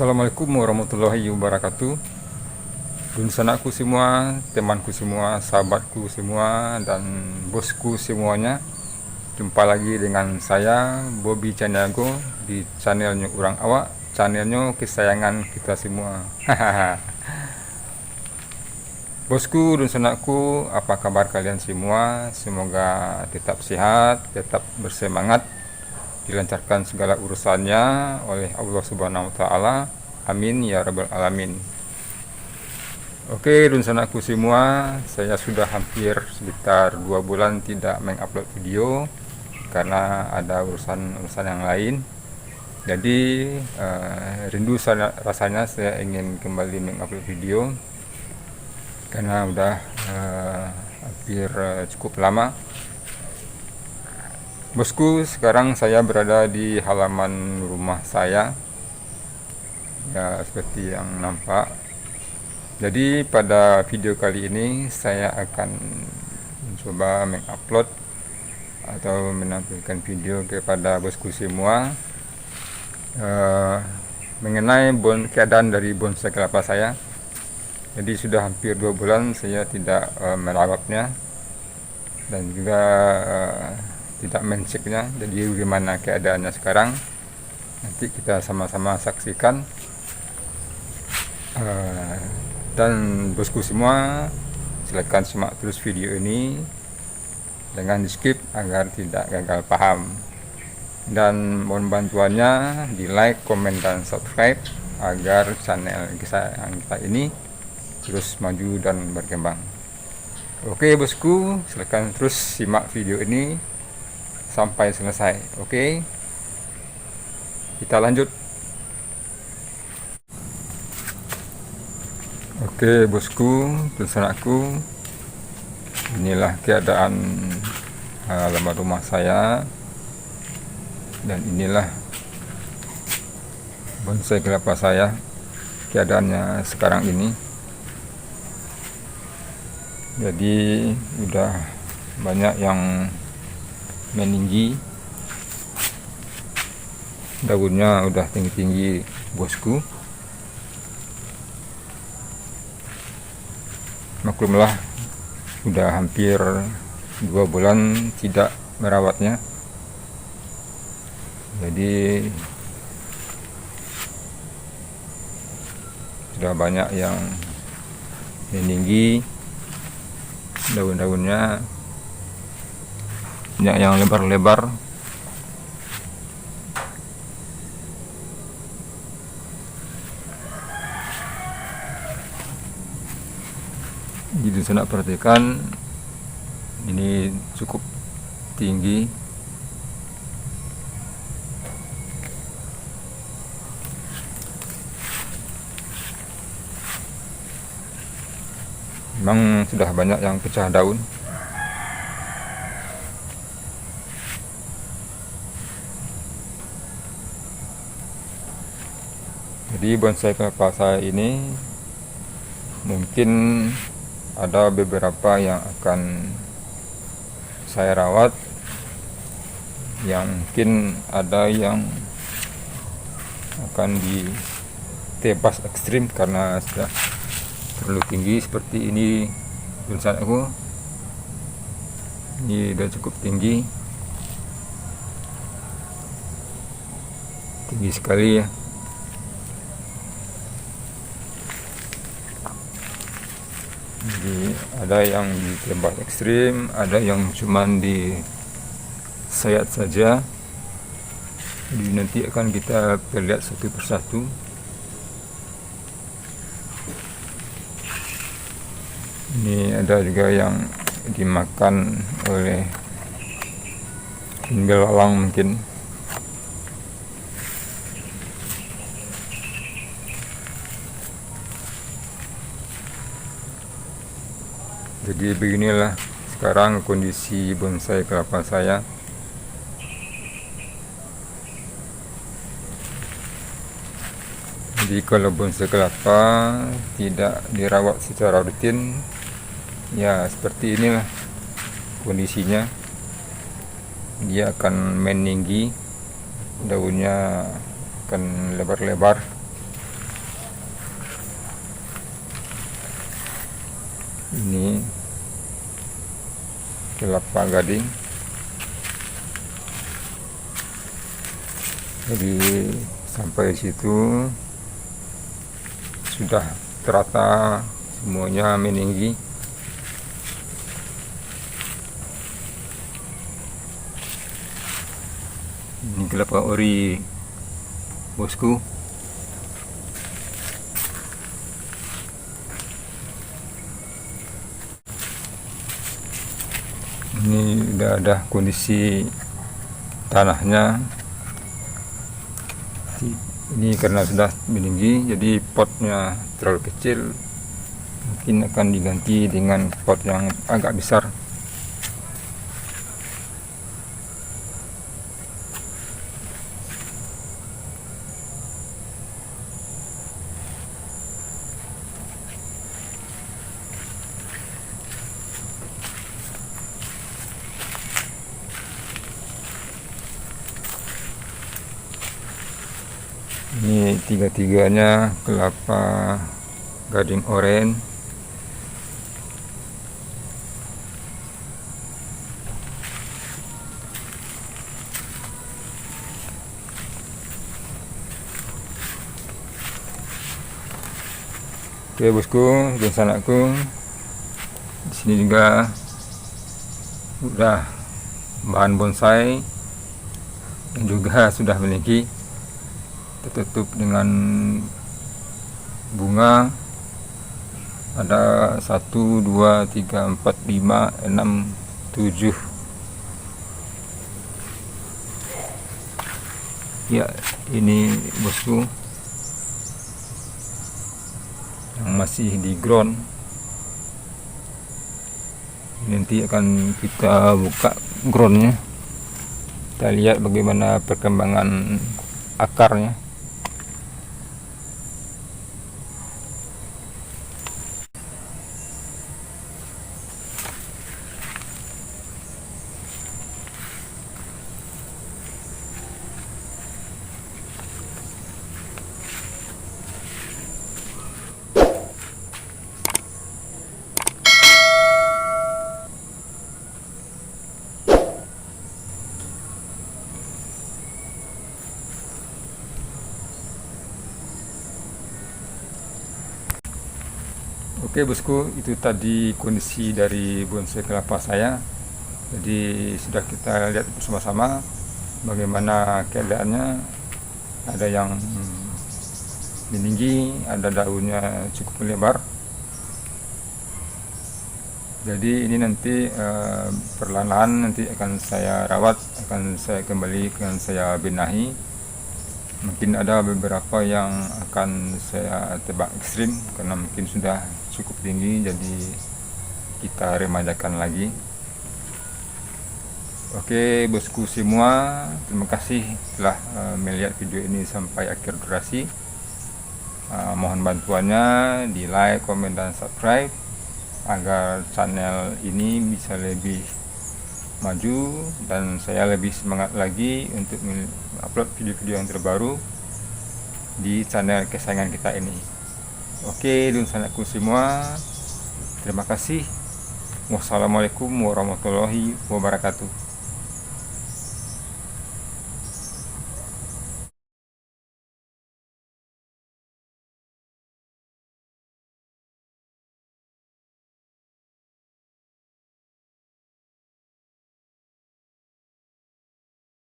Assalamualaikum warahmatullahi wabarakatuh. Dunsanakku semua, temanku semua, sahabatku semua, dan bosku semuanya. Jumpa lagi dengan saya, Bobby Caniago, di channelnya Urang Awak, channelnya kesayangan kita semua. Bosku, dunsanakku, apa kabar kalian semua? Semoga tetap sehat, tetap bersemangat, dilancarkan segala urusannya oleh Allah Subhanahu wa Ta'ala. Amin ya Rabbal Alamin. Oke, dunsanakku semua, saya sudah hampir sekitar 2 bulan tidak mengupload video karena ada urusan yang lain. Jadi rindu rasanya saya ingin kembali mengupload video karena udah hampir cukup lama. Bosku, sekarang saya berada di halaman rumah saya, ya seperti yang nampak. Jadi pada video kali ini saya akan mencoba mengupload atau menampilkan video kepada bosku semua mengenai keadaan dari bonsai kelapa saya. Jadi sudah hampir 2 bulan saya tidak merawatnya dan juga tidak menceknya. Jadi bagaimana keadaannya sekarang, nanti kita sama-sama saksikan. Dan bosku semua, silakan simak terus video ini, jangan di skip agar tidak gagal paham, dan mohon bantuannya di like, komen, dan subscribe agar channel kesayangan kita ini terus maju dan berkembang. Oke bosku, silakan terus simak video ini sampai selesai. Oke, kita lanjut. Oke bosku, dunsanakku, inilah keadaan halaman rumah saya, dan inilah bonsai kelapa saya keadaannya sekarang ini. Jadi udah banyak yang meninggi, daunnya udah tinggi-tinggi bosku. Maklumlah, udah hampir 2 bulan tidak merawatnya, jadi sudah banyak yang meninggi, daun-daunnya banyak yang lebar-lebar. Jadi saya perhatikan, ini cukup tinggi. Memang sudah banyak yang pecah daun. Jadi bonsai kelapa saya ini mungkin ada beberapa yang akan saya rawat, yang mungkin ada yang akan ditebas ekstrim karena sudah terlalu tinggi. Seperti ini bonsai aku, ini udah cukup tinggi sekali ya. Jadi ada yang ditebas ekstrim, ada yang cuman disayat saja. Jadi nanti akan kita lihat satu persatu. Ini ada juga yang dimakan oleh belalang mungkin. Jadi beginilah sekarang kondisi bonsai kelapa saya. Jadi kalau bonsai kelapa tidak dirawat secara rutin, ya seperti inilah kondisinya. Dia akan meninggi, daunnya akan lebar-lebar, Ini Kelapa Gading. Jadi sampai situ sudah terata semuanya meninggi. Ini kelapa ori, bosku. Ini udah ada kondisi tanahnya. Ini karena sudah meninggi, jadi potnya terlalu kecil, mungkin akan diganti dengan pot yang agak besar. Ini tiga-tiganya kelapa gading oren. Oke bosku dan sanakku, di sini juga udah bahan bonsai yang juga sudah memiliki, tertutup dengan bunga. Ada 1 2 3 4 5 6 7 ya. Ini bosku yang masih di ground. Nanti akan kita buka groundnya, kita lihat bagaimana perkembangan akarnya. Oke bosku, itu tadi kondisi dari bonsai kelapa saya. Jadi sudah kita lihat bersama-sama bagaimana keadaannya. Ada yang meninggi, ada daunnya cukup melebar. Jadi ini nanti perlahan-lahan nanti akan saya rawat, akan saya kembali, akan saya benahi. Mungkin ada beberapa yang akan saya tebak ekstrim karena mungkin sudah cukup tinggi, jadi kita remajakan lagi. Oke bosku semua, terima kasih telah melihat video ini sampai akhir durasi. Mohon bantuannya di like, komen, dan subscribe agar channel ini bisa lebih maju dan saya lebih semangat lagi untuk upload video-video yang terbaru di channel kesayangan kita ini. Oke dan sanakku semua, terima kasih. Wassalamualaikum warahmatullahi wabarakatuh.